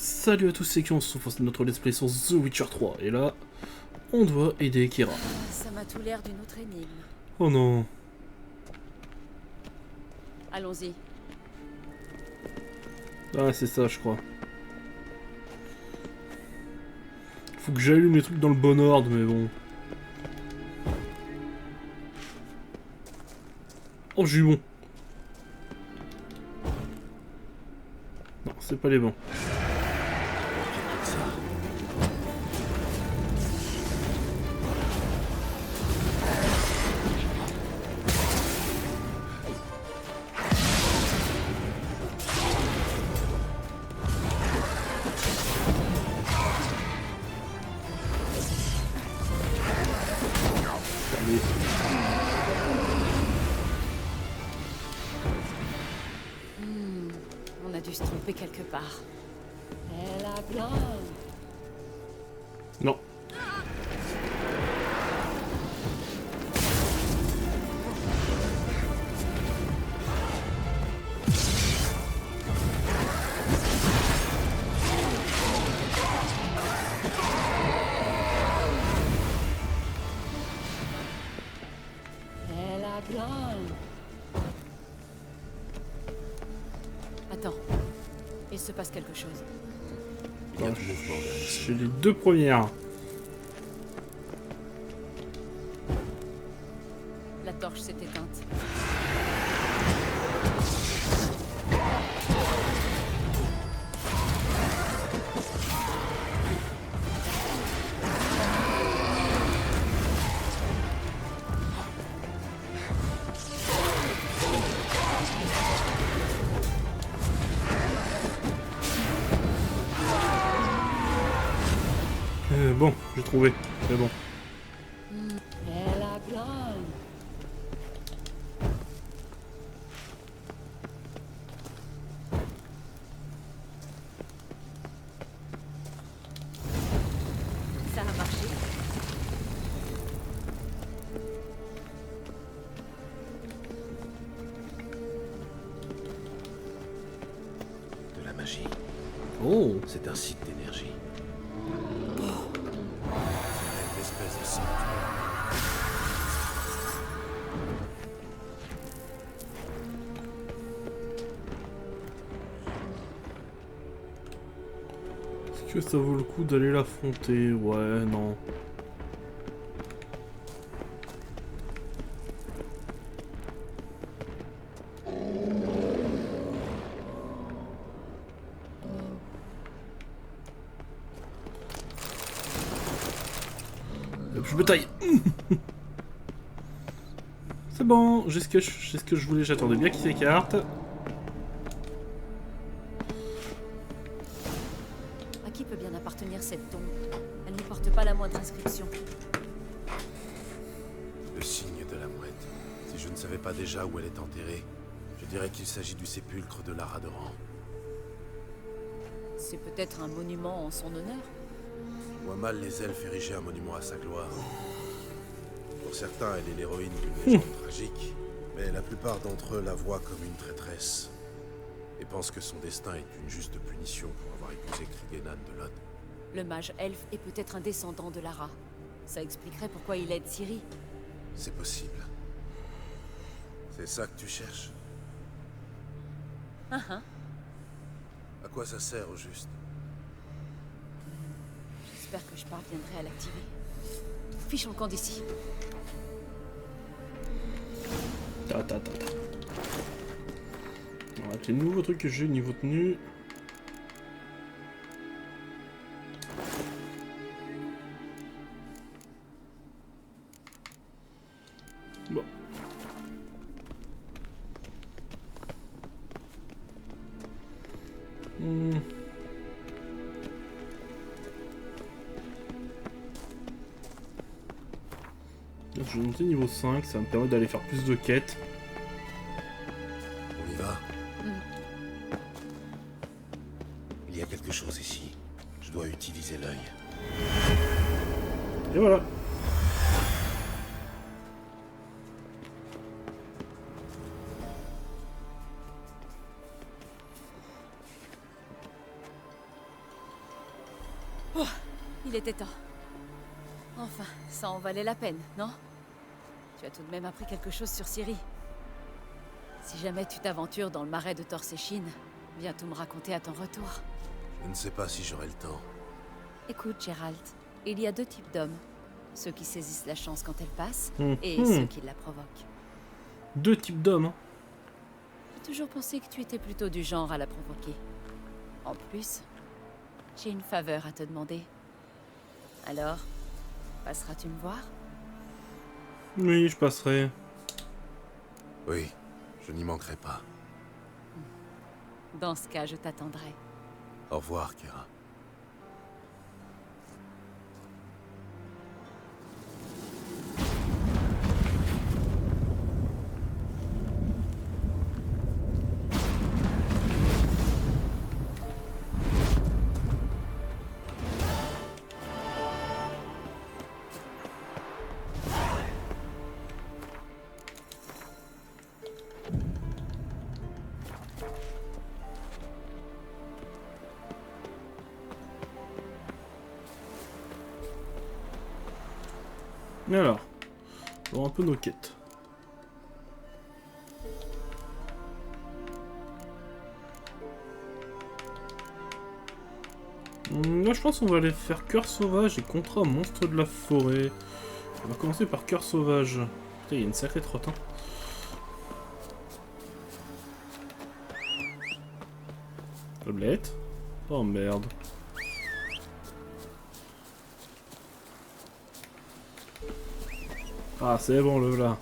Salut à tous, c'est qui on se retrouve dans notre let's play sur The Witcher 3. Et là, on doit aider Kira. Ça m'a tout l'air d'une autre énigme. Oh non. Allons-y. Ah, c'est ça, je crois. Faut que j'allume les trucs dans le bon ordre, mais bon. Oh, j'ai eu bon. Non, c'est pas les bons. Allez. On a dû se tromper quelque part. Elle a plein. Non. Elle a plein. Attends. Il se passe quelque chose. Il y a du mouvement derrière ici. J'ai les deux premières. La torche s'est éteinte. Bon, j'ai trouvé. C'est bon. Elle a plein. Ça a marché. De la magie. Oh. C'est un site d'énergie. Une espèce de sanctuaire. Est-ce que ça vaut le coup d'aller l'affronter? Ouais, non. Hop, je me taille. C'est bon, j'ai ce que je voulais, j'attendais bien qu'il s'écarte. À qui peut bien appartenir cette tombe? Elle ne porte pas la moindre inscription. Le signe de la mouette. Si je ne savais pas déjà où elle est enterrée, je dirais qu'il s'agit du sépulcre de Lara Doran. C'est peut-être un monument en son honneur? Je vois mal les elfes ériger un monument à sa gloire. Pour certains, elle est l'héroïne d'une légende tragique, mais la plupart d'entre eux la voient comme une traîtresse et pensent que son destin est une juste punition pour avoir épousé Crigenan de Lod. Le mage elfe est peut-être un descendant de Lara. Ça expliquerait pourquoi il aide Ciri. C'est possible. C'est ça que tu cherches? Ah. À quoi ça sert au juste? J'espère que je parviendrai à l'activer. Fichons le camp d'ici. Ta. Alors, avec les nouveaux trucs que j'ai niveau tenue. Bon. Je vais monter niveau 5, ça me permet d'aller faire plus de quêtes. On y va? Il y a quelque chose ici. Je dois utiliser l'œil. Et voilà. Il était temps. Enfin, ça en valait la peine, non? Tu as tout de même appris quelque chose sur Ciri. Si jamais tu t'aventures dans le marais de Torsechin, viens tout me raconter à ton retour. Je ne sais pas si j'aurai le temps. Écoute, Geralt, il y a deux types d'hommes. Ceux qui saisissent la chance quand elle passe, Mhm. et ceux qui la provoquent. Deux types d'hommes, hein. J'ai toujours pensé que tu étais plutôt du genre à la provoquer. En plus, j'ai une faveur à te demander. Alors, passeras-tu me voir? Oui, je passerai. Oui, je n'y manquerai pas. Dans ce cas, je t'attendrai. Au revoir, Kira. Alors, on va voir un peu nos quêtes. Là, je pense qu'on va aller faire Cœur Sauvage et Contrat Monstre de la Forêt. On va commencer par Cœur Sauvage. Putain, il y a une sacrée trotte, hein. Tablette. Oh merde. Ah, c'est bon, le voilà.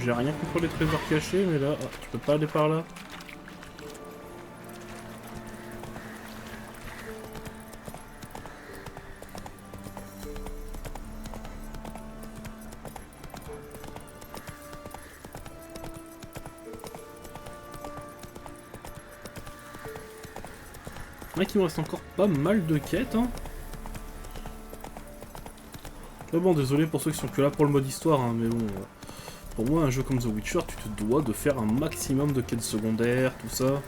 J'ai rien contre les trésors cachés, mais là, ah, tu peux pas aller par là. Mec, il me reste encore pas mal de quêtes, hein. Mais bon, désolé pour ceux qui sont que là pour le mode histoire, hein, mais bon... Pour moi, un jeu comme The Witcher, tu te dois de faire un maximum de quêtes secondaires, tout ça.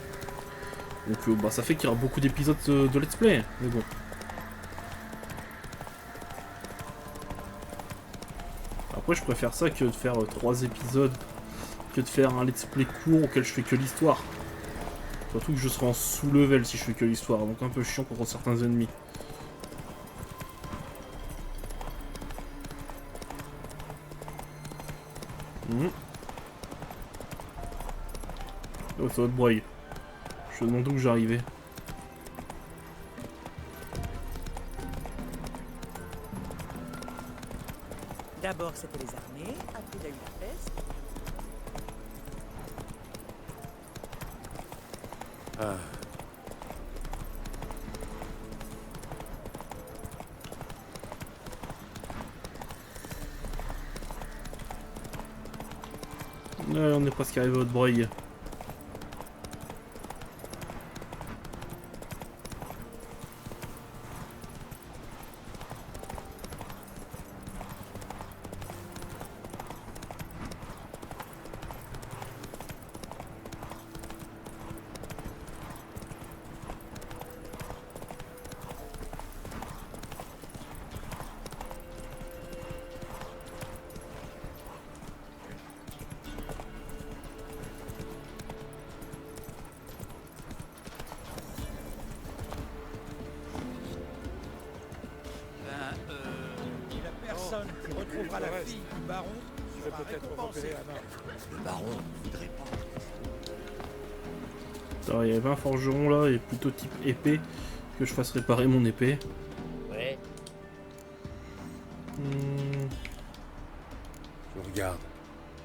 Donc bah, ça fait qu'il y aura beaucoup d'épisodes de let's play, mais bon. Après, je préfère ça que de faire 3 épisodes, que de faire un let's play court auquel je fais que l'histoire. Surtout que je serai en sous-level si je fais que l'histoire, donc un peu chiant contre certains ennemis. Oh, ça va te broyer. Je me demande où j'arrivais. D'abord c'était les armées, après il y a eu la peste. Ah, Ouais, on est presque arrivé au Breuil. La personne qui retrouvera la fille du baron sera récompensée. Le baron voudrait pas. Alors, il y avait un forgeron là, et plutôt type épée, que je fasse réparer mon épée. Ouais. je regarde.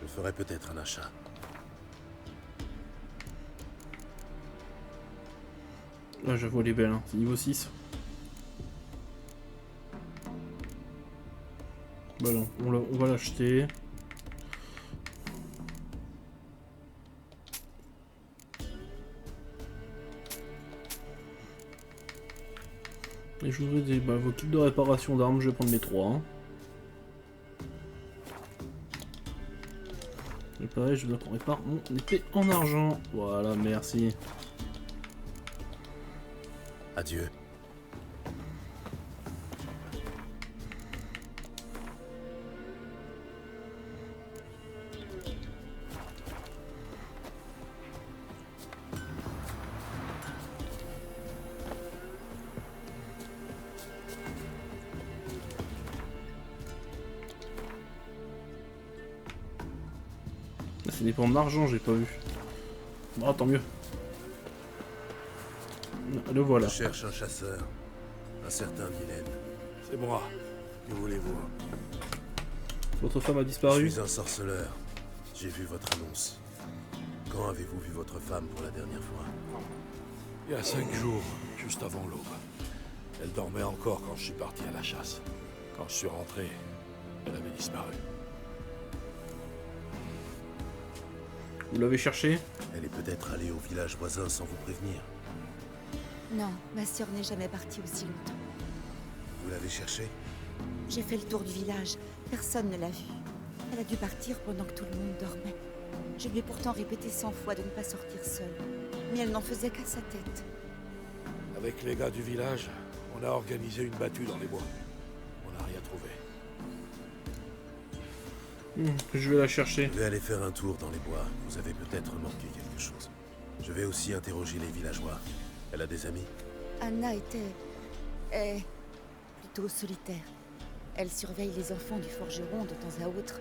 Je ferai peut-être un achat. Là, j'avoue, elle est belle, hein. C'est niveau 6. Bah non, on va l'acheter. Et je voudrais vos kits de réparation d'armes, je vais prendre les 3. Hein. Et pareil, je veux qu'on répare mon épée en argent. Voilà, merci. Adieu. C'est des pommes d'argent, j'ai pas vu. Ah, tant mieux. Le voilà. Je cherche un chasseur. Un certain Dylan. C'est moi. Que voulez-vous? Votre femme a Je disparu. suis un sorceleur. J'ai vu votre annonce. Quand avez-vous vu votre femme pour la dernière fois? Il y a 5 jours, juste avant l'aube. Elle dormait encore quand je suis parti à la chasse. Quand je suis rentré, elle avait disparu. Vous l'avez cherché? Elle est peut-être allée au village voisin sans vous prévenir. Non, ma sœur n'est jamais partie aussi longtemps. Vous l'avez cherchée? J'ai fait le tour du village. Personne ne l'a vue. Elle a dû partir pendant que tout le monde dormait. Je lui ai pourtant répété 100 fois de ne pas sortir seule. Mais elle n'en faisait qu'à sa tête. Avec les gars du village, on a organisé une battue dans les bois. On n'a rien trouvé. Je vais la chercher. Je vais aller faire un tour dans les bois. Vous avez peut-être manqué quelque chose. Je vais aussi interroger les villageois. Elle a des amis? Anna est plutôt solitaire. Elle surveille les enfants du forgeron de temps à autre.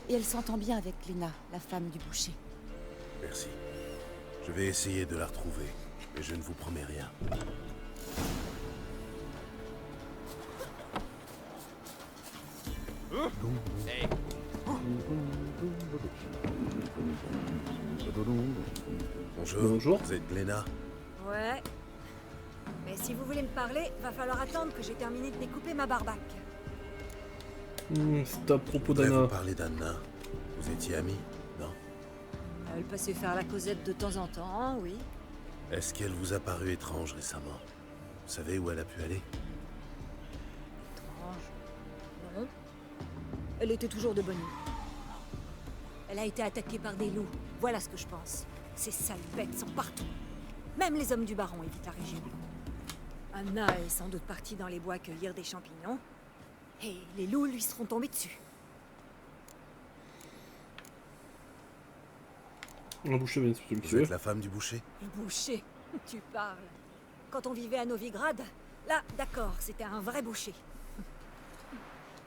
Et elle s'entend bien avec Lena, la femme du boucher. Merci. Je vais essayer de la retrouver. Mais je ne vous promets rien. Bonjour. Bonjour. Vous êtes Lena? Ouais. Mais si vous voulez me parler, va falloir attendre que j'ai terminé de découper ma barbaque. C'est à propos Je voudrais d'Anna. vous parler d'Anna. Vous étiez amis, non? Elle passait faire la causette de temps en temps, oui. Est-ce qu'elle vous a paru étrange récemment? Vous savez où elle a pu aller? Étrange. Non. Elle était toujours de bonne humeur. Elle a été attaquée par des loups. Voilà ce que je pense. Ces sales bêtes sont partout. Même les hommes du baron évitent la région. Anna est sans doute partie dans les bois cueillir des champignons. Et les loups lui seront tombés dessus. Un boucher, bien sûr, celui qui Vous veut. êtes la femme du boucher? Le boucher, tu parles. Quand on vivait à Novigrad, là, d'accord, c'était un vrai boucher.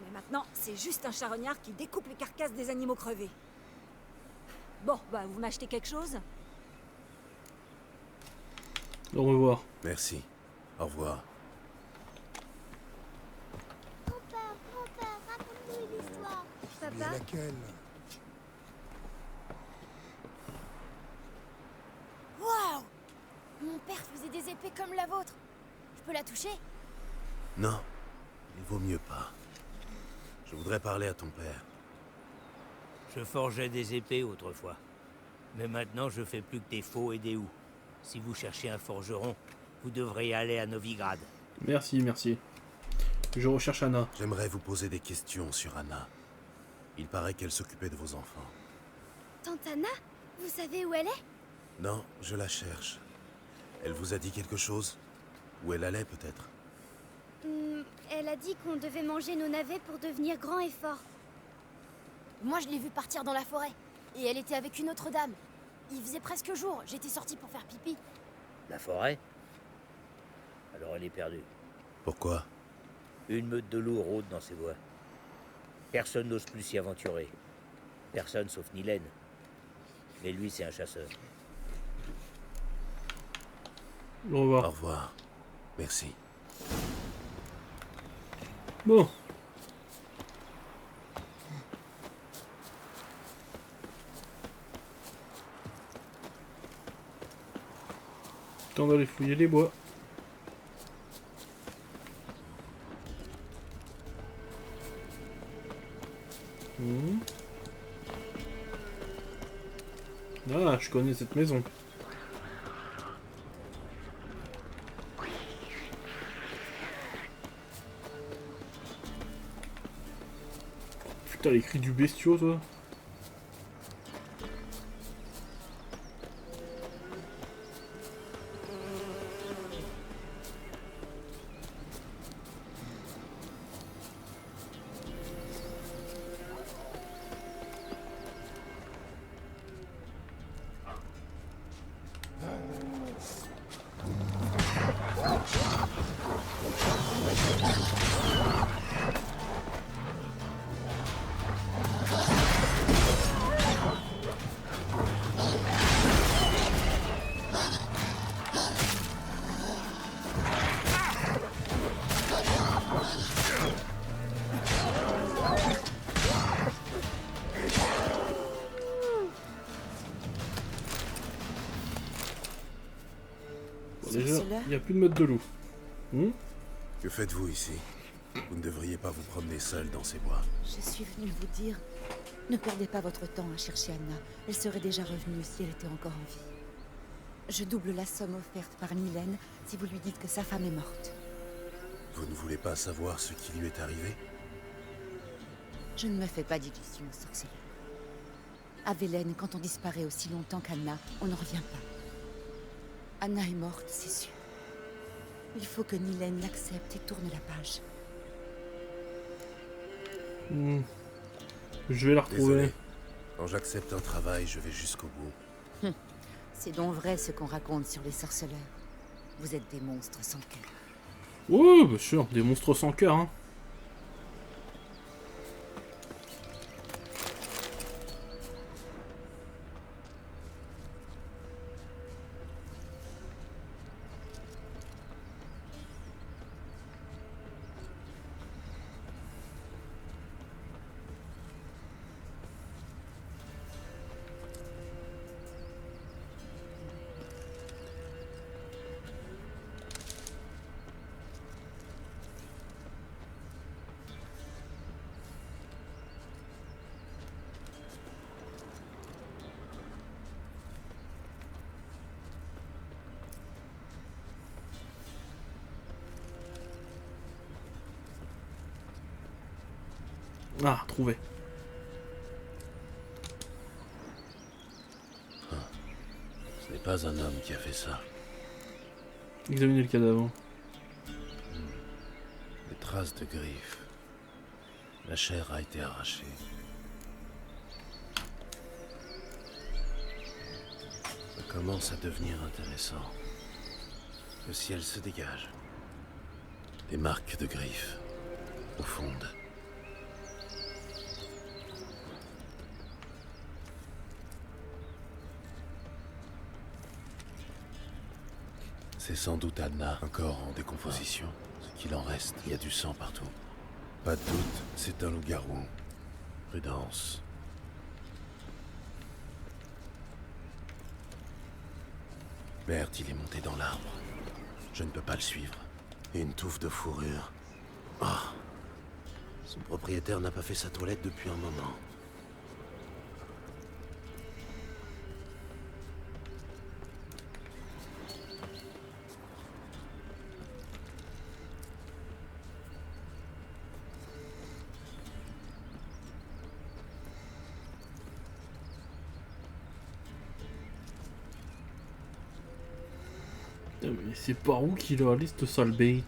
Mais maintenant, c'est juste un charognard qui découpe les carcasses des animaux crevés. Bon, bah, vous m'achetez quelque chose? Au revoir. Merci. Au revoir. Grand-père, raconte-nous une histoire. Mais Papa, laquelle? waouh! Mon père faisait des épées comme la vôtre. Je peux la toucher? Non, il vaut mieux pas. Je voudrais parler à ton père. Je forgeais des épées autrefois. Mais maintenant, je fais plus que des faux et des houx. Si vous cherchez un forgeron, vous devrez aller à Novigrad. Merci, merci. Je recherche Anna. J'aimerais vous poser des questions sur Anna. Il paraît qu'elle s'occupait de vos enfants. Tante Anna, vous savez où elle est? Non, je la cherche. Elle vous a dit quelque chose? Où elle allait peut-être? Elle a dit qu'on devait manger nos navets pour devenir grand et fort. Moi, je l'ai vue partir dans la forêt. Et elle était avec une autre dame. Il faisait presque jour. J'étais sortie pour faire pipi. La forêt? Alors elle est perdue. Pourquoi? Une meute de loups rôde dans ces bois. Personne n'ose plus s'y aventurer. Personne sauf Nilène. Mais lui, c'est un chasseur. Au Au revoir. revoir. Merci. Bon. Temps d'aller fouiller les bois. Ah, je connais cette maison. Putain, les cris du bestiau, toi. Déjà, il n'y a plus de mode de loup. Que faites-vous ici? Vous ne devriez pas vous promener seul dans ces bois. Je suis venue vous dire, ne perdez pas votre temps à chercher Anna. Elle serait déjà revenue si elle était encore en vie. Je double la somme offerte par Nilène si vous lui dites que sa femme est morte. Vous ne voulez pas savoir ce qui lui est arrivé? Je ne me fais pas d'illusions, sorcière. À Velen, quand on disparaît aussi longtemps qu'Anna, on n'en revient pas. Anna est morte, c'est sûr. Il faut que Nilène l'accepte et tourne la page. Je vais la retrouver. Désolé. Quand j'accepte un travail, je vais jusqu'au bout. C'est donc vrai ce qu'on raconte sur les sorceleurs. Vous êtes des monstres sans cœur. Ouais, bien sûr, des monstres sans cœur, hein. Ah, trouvé. Ce n'est pas un homme qui a fait ça. Examinez le cadavre. Des traces de griffes. La chair a été arrachée. Ça commence à devenir intéressant. Le ciel se dégage. Des marques de griffes. Profondes. C'est sans doute Anna, un corps en décomposition. Ce qu'il en reste, il y a du sang partout. Pas de doute, c'est un loup-garou. Prudence. Merde, il est monté dans l'arbre. Je ne peux pas le suivre. Et une touffe de fourrure. Ah. Son propriétaire n'a pas fait sa toilette depuis un moment. Putain, mais c'est par où qu'il a allé ce sale bait?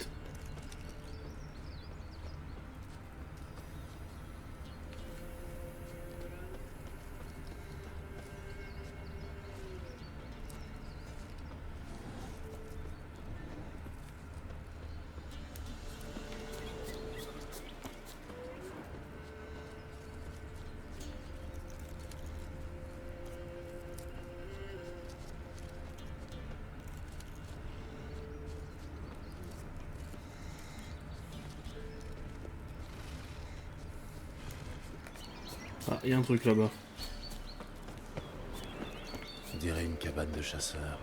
Ah, il y a un truc là-bas. On dirait une cabane de chasseurs.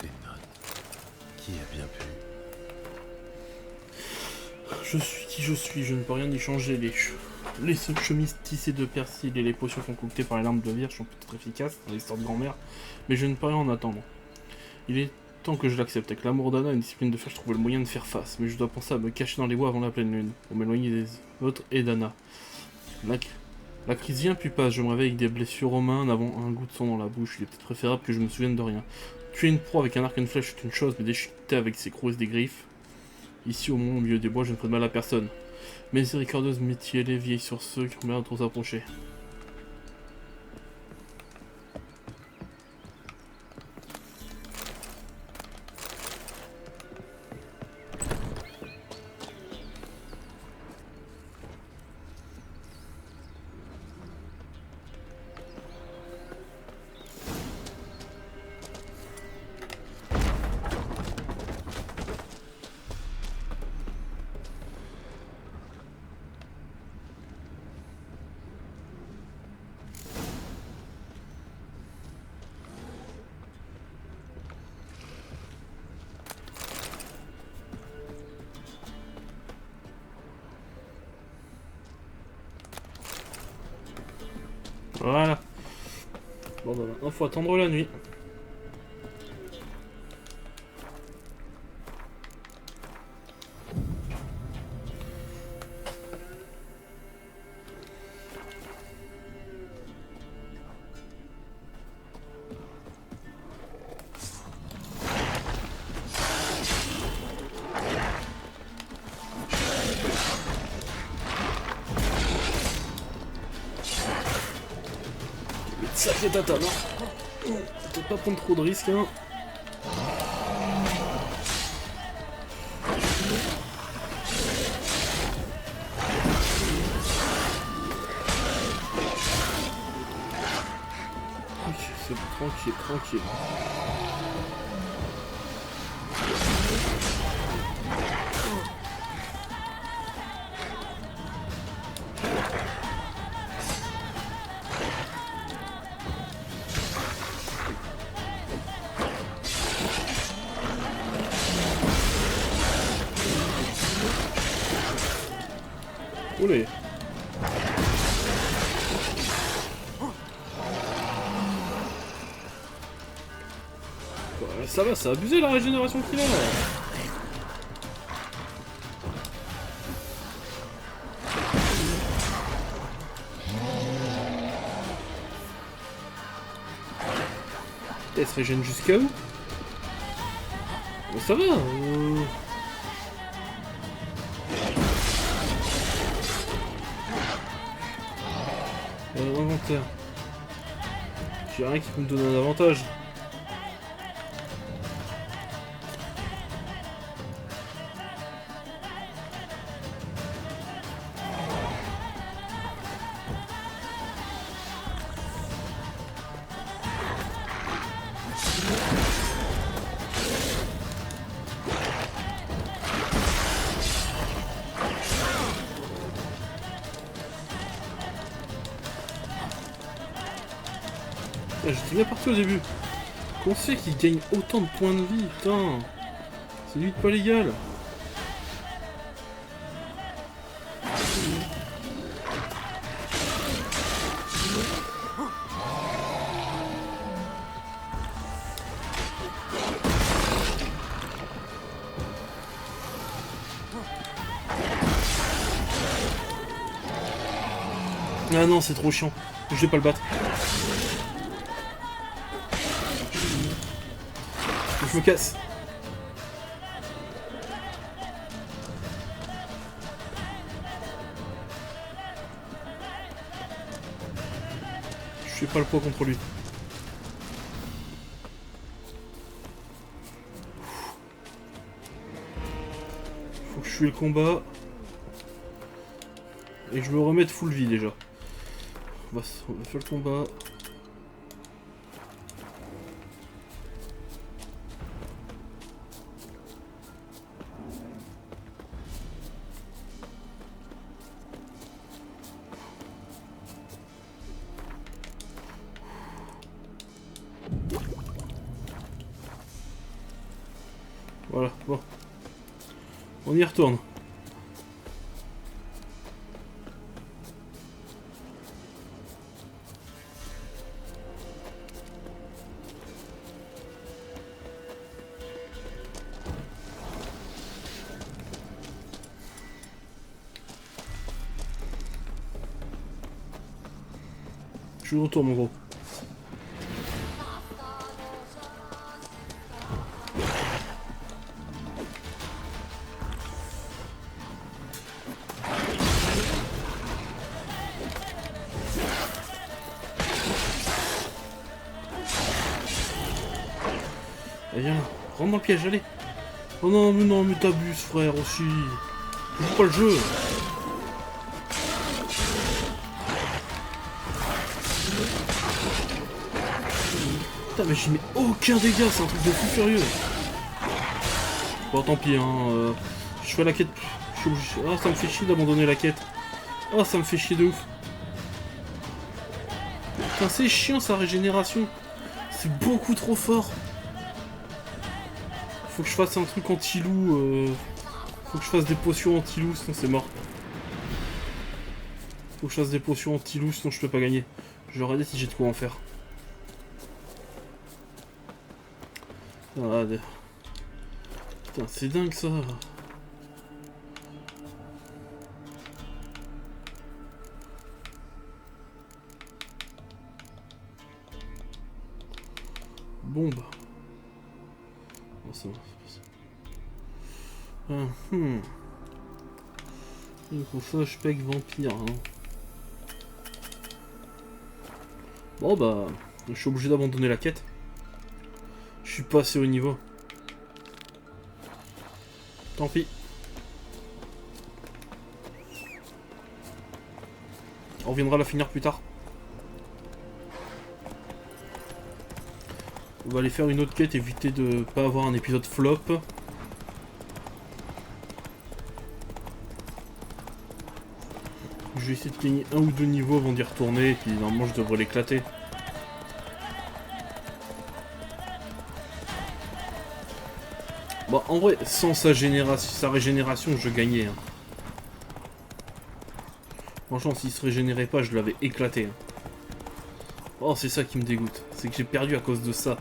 Des notes. Qui a bien pu? Je suis qui je suis, je ne peux rien y changer. Les chemises tissées de persil et les potions concoctées par les larmes de vierge sont peut-être efficaces dans l'histoire de grand-mère, mais je ne peux rien en attendre. Il est temps que je l'accepte. Avec l'amour d'Anna et une discipline de fer, je trouve le moyen de faire face, mais je dois penser à me cacher dans les bois avant la pleine lune, pour m'éloigner des autres et d'Anna. La crise vient puis passe, je me réveille avec des blessures aux mains, en avant un goût de sang dans la bouche. Il est peut-être préférable que je me souvienne de rien. Tuer une proie avec un arc et une flèche est une chose, mais déchiqueter avec ses crocs et des griffes. Ici, au moins, au milieu des bois, je ne ferai de mal à personne. Miséricordieuse métier, les vieilles sur ceux qui ont l'air de trop s'approcher. Voilà. Bon bah maintenant faut attendre la nuit. Sacré tata, non? Peut-être pas prendre trop de risques, hein. Ok, c'est bon, tranquille, tranquille. Oulé. Ouais, ça va, c'est abusé la régénération qu'il a là. Elle se régène jusqu'à où? Mais ça va. Inventaire. J'ai rien qui peut me donner un avantage. J'étais bien parti au début. Qu'on sait qu'il gagne autant de points de vie, putain. C'est limite pas légal. Ah non, c'est trop chiant. Je vais pas le battre. Je me casse. Je fais pas le poids contre lui. Faut que je suis le combat. Et que je me remette full vie déjà. On va faire le combat. Voilà, bon. On y retourne. suis de retour, mon gros. Et viens là, rentre dans le piège, allez. Oh non, mais t'abuses, frère, aussi. Tu joues pas le jeu. Putain, mais j'y mets aucun dégât, c'est un truc de fou furieux. Bon, tant pis, hein. Je fais la quête. Je suis obligé. Ah, ça me fait chier d'abandonner la quête. Ah, ça me fait chier de ouf. Putain, c'est chiant sa régénération. C'est beaucoup trop fort. Faut que je fasse un truc anti-loup. Faut que je fasse des potions anti-loup, sinon c'est mort. Faut que je fasse des potions anti-loup, sinon je peux pas gagner. Je vais regarder si j'ai de quoi en faire. Ah, putain, c'est dingue ça. Bombe. Oh, ça va, c'est pas ça. Microphage, peg, vampire. Hein. Bon bah, je suis obligé d'abandonner la quête. Je suis pas assez haut niveau. Tant pis. On reviendra la finir plus tard. On va aller faire une autre quête, éviter de pas avoir un épisode flop. Je vais essayer de gagner 1 ou 2 niveaux avant d'y retourner, et puis normalement je devrais l'éclater. Bon, en vrai, sans sa régénération, je gagnais. Hein. Franchement, s'il se régénérait pas, je l'avais éclaté. Hein. Oh, c'est ça qui me dégoûte. C'est que j'ai perdu à cause de ça.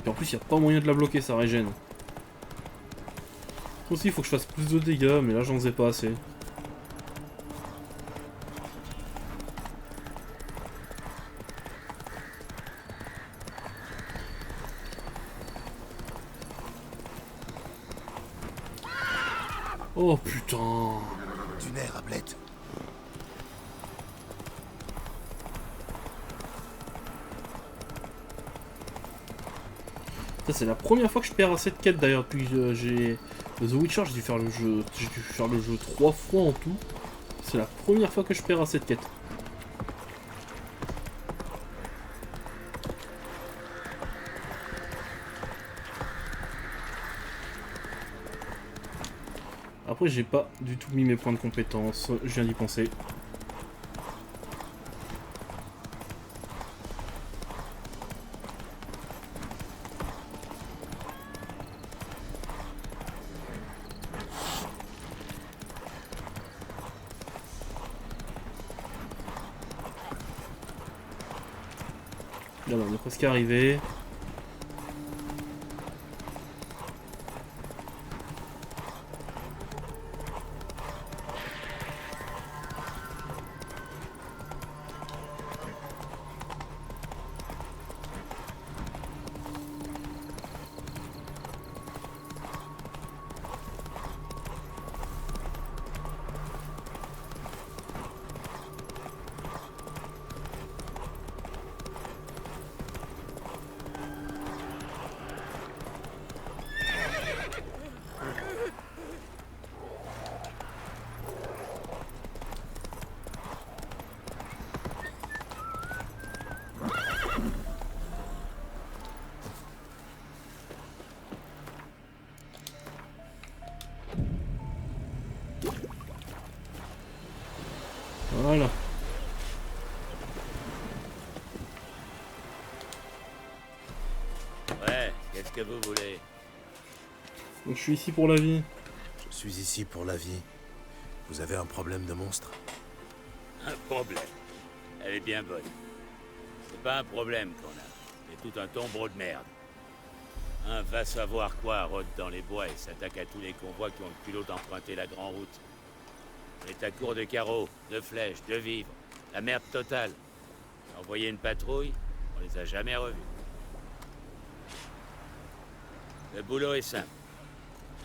Et en plus, il n'y a pas moyen de la bloquer, ça régène. Aussi, il faut que je fasse plus de dégâts, mais là, j'en faisais pas assez. Oh putain. Du nerf, Ablette. Ça c'est la première fois que je perds à cette quête d'ailleurs depuis j'ai The Witcher, j'ai dû faire le jeu 3 fois en tout. C'est la première fois que je perds à cette quête. Après j'ai pas du tout mis mes points de compétence, je viens d'y penser. Là, on est presque arrivé. Voilà. Ouais, qu'est-ce que vous voulez? Donc je suis ici pour la vie. Je suis ici pour la vie. Vous avez un problème de monstre? Un problème. Elle est bien bonne. C'est pas un problème qu'on a. C'est tout un tombereau de merde. Un va savoir quoi rôde dans les bois et s'attaque à tous les convois qui ont le culot d'emprunter la grande route. On est à court de carreaux, de flèches, de vivres. La merde totale. Envoyer une patrouille, on les a jamais revus. Le boulot est simple.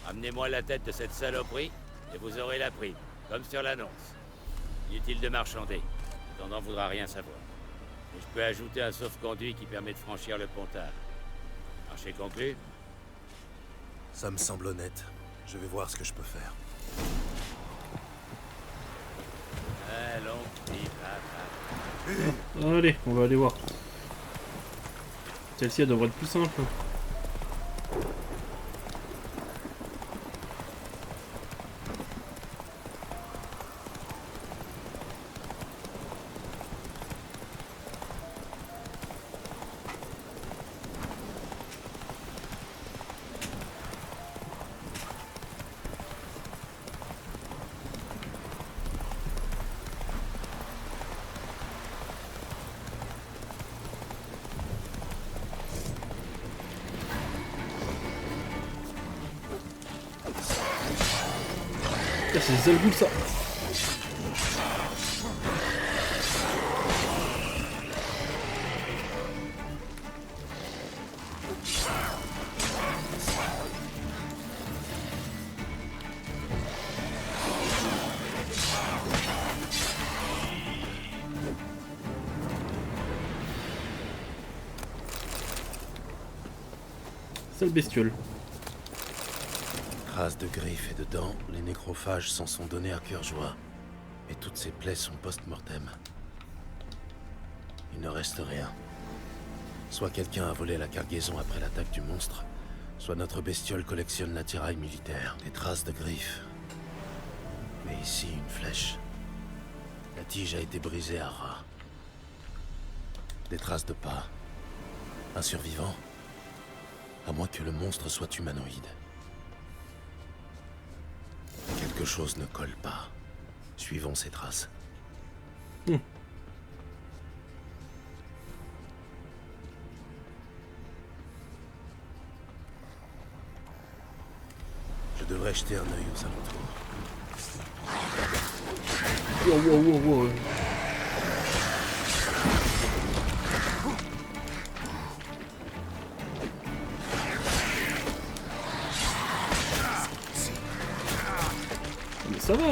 Amenez-moi la tête de cette saloperie et vous aurez la prime, comme sur l'annonce. Inutile de marchander. L'intendant voudra rien savoir. Et je peux ajouter un sauf-conduit qui permet de franchir le pontard. Marché conclu? Ça me semble honnête. Je vais voir ce que je peux faire. Allons, Allez, on va aller voir. Celle-ci, elle devrait être plus simple. C'est des Zalgouls ça. Sale bestiole. Traces de griffes et de dents, les nécrophages s'en sont donnés à cœur joie. Mais toutes ces plaies sont post-mortem. Il ne reste rien. Soit quelqu'un a volé la cargaison après l'attaque du monstre, soit notre bestiole collectionne l'attirail militaire. Des traces de griffes. Mais ici, une flèche. La tige a été brisée à ras. Des traces de pas. Un survivant? À moins que le monstre soit humanoïde. Quelque chose ne colle pas. Suivons ces traces. Hmm. Je devrais jeter un œil aux alentours. Wow, wow, wow, wow. Mais ça va.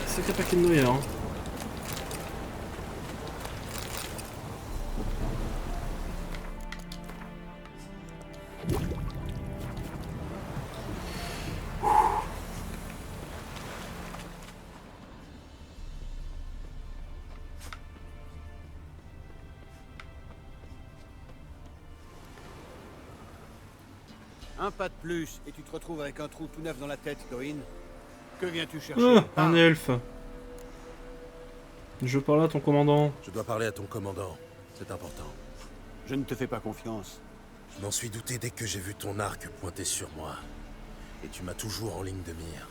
C'est un paquet de noyaux, hein. Un pas de plus, et tu te retrouves avec un trou tout neuf dans la tête, Doin. Que viens-tu chercher? Ah, un elfe. Je parle à ton commandant. Je dois parler à ton commandant. C'est important. Je ne te fais pas confiance. Je m'en suis douté dès que j'ai vu ton arc pointer sur moi. Et tu m'as toujours en ligne de mire.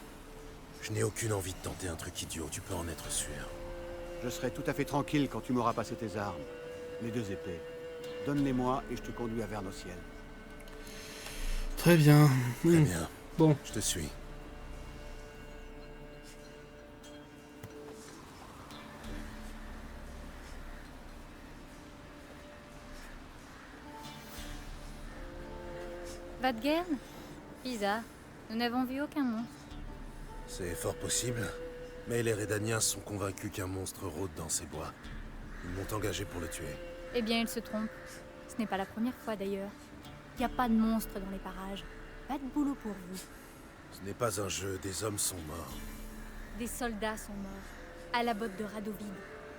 Je n'ai aucune envie de tenter un truc idiot, tu peux en être sûr. Je serai tout à fait tranquille quand tu m'auras passé tes armes. Les 2 épées. Donne-les-moi et je te conduis à Vernociel. Très bien. Très bien. Bon. Je te suis. Vadgern? Bizarre. Nous n'avons vu aucun monstre. C'est fort possible. Mais les Redaniens sont convaincus qu'un monstre rôde dans ces bois. Ils m'ont engagé pour le tuer. Eh bien, ils se trompent. Ce n'est pas la première fois d'ailleurs. Il n'y a pas de monstre dans les parages. Pas de boulot pour vous. Ce n'est pas un jeu, des hommes sont morts. Des soldats sont morts. À la botte de Radovid.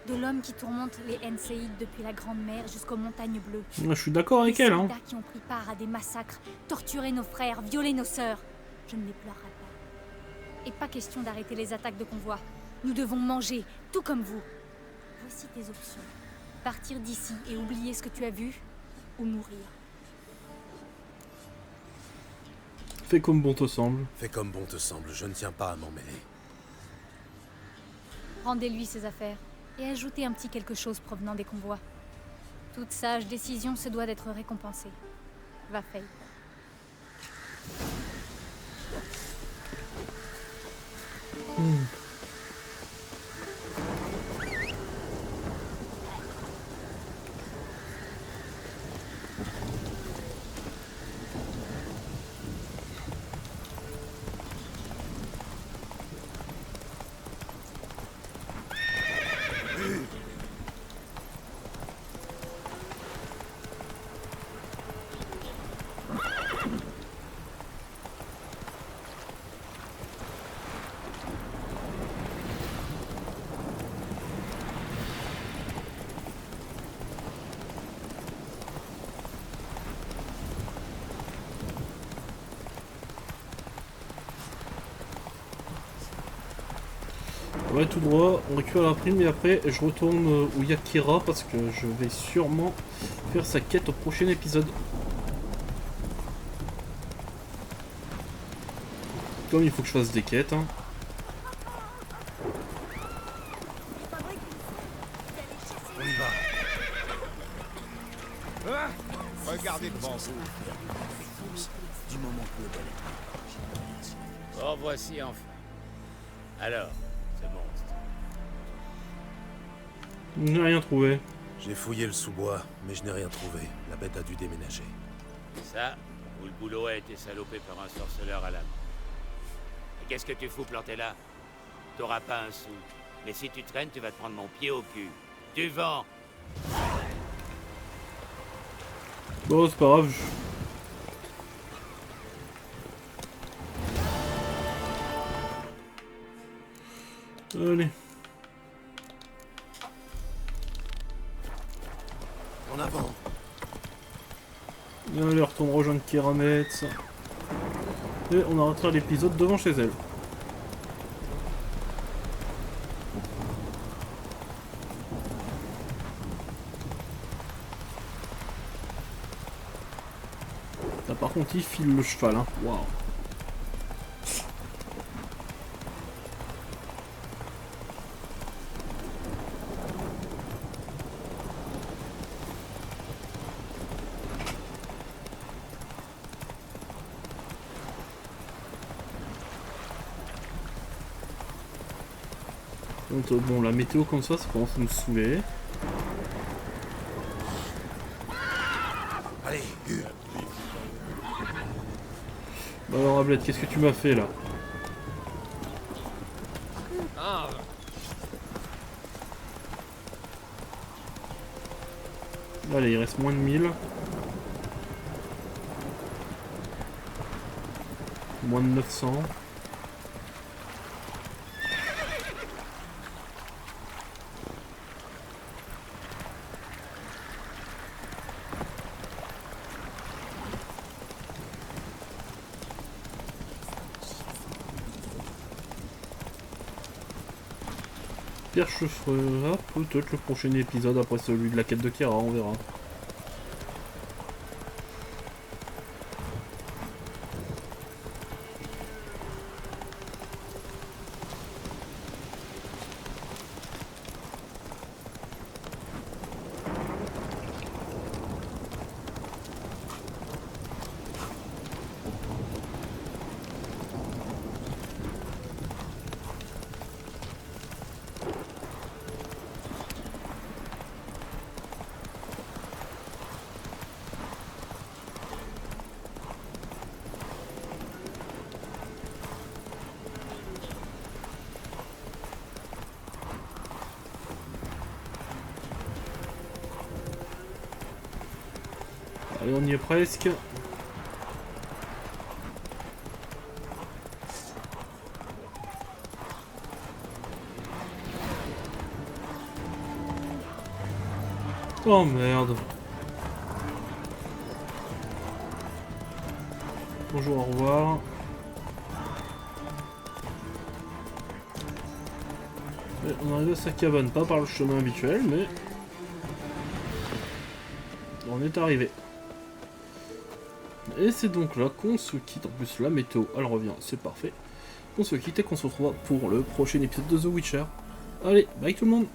De l'homme qui tourmente les Enseïdes depuis la Grande Mer jusqu'aux Montagnes Bleues. Je suis d'accord avec elle, hein. Des soldats qui ont pris part à des massacres, torturé nos frères, violé nos sœurs. Je ne les pleurerai pas. Et pas question d'arrêter les attaques de convois. Nous devons manger, tout comme vous. Voici tes options. Partir d'ici et oublier ce que tu as vu, ou mourir. Fais comme bon te semble. Fais comme bon te semble, je ne tiens pas à m'en mêler. Rendez-lui ses affaires et ajoutez un petit quelque chose provenant des convois. Toute sage décision se doit d'être récompensée. Va, Faye. Ouais, tout droit, on récupère la prime et après je retourne où il y a Kira parce que je vais sûrement faire sa quête au prochain épisode. Comme il faut que je fasse des quêtes. Hein. On y va. Regardez devant vous. Du moment que le bon, voici enfin. Alors, ce monstre. Je n'ai rien trouvé. J'ai fouillé le sous-bois, mais je n'ai rien trouvé. La bête a dû déménager. Ça, ou le boulot a été salopé par un sorceleur à l'âme. Et qu'est-ce que tu fous planté là? T'auras pas un sou. Mais si tu traînes, tu vas te prendre mon pied au cul. Tu vends. Bon, c'est pas grave. Allez. En avant. Allez, retourne rejoindre Keramet. Et on arrêtera l'épisode devant chez elle. Là, par contre, il file le cheval. Hein. Waouh. Donc, bon, la météo comme ça commence à me saouler. Allez, Bah alors, Ablette, qu'est-ce que tu m'as fait là? Allez, il reste moins de 1000. Moins de 900. Pierre je ferai peut-être le prochain épisode après celui de la quête de Kira, on verra. Allez, on y est presque. Oh merde. Bonjour, au revoir. Et on arrive à sa cabane, pas par le chemin habituel, mais on est arrivé. Et c'est donc là qu'on se quitte. En plus, la météo, elle revient, c'est parfait. On se quitte et qu'on se retrouvera pour le prochain épisode de The Witcher. Allez, bye tout le monde!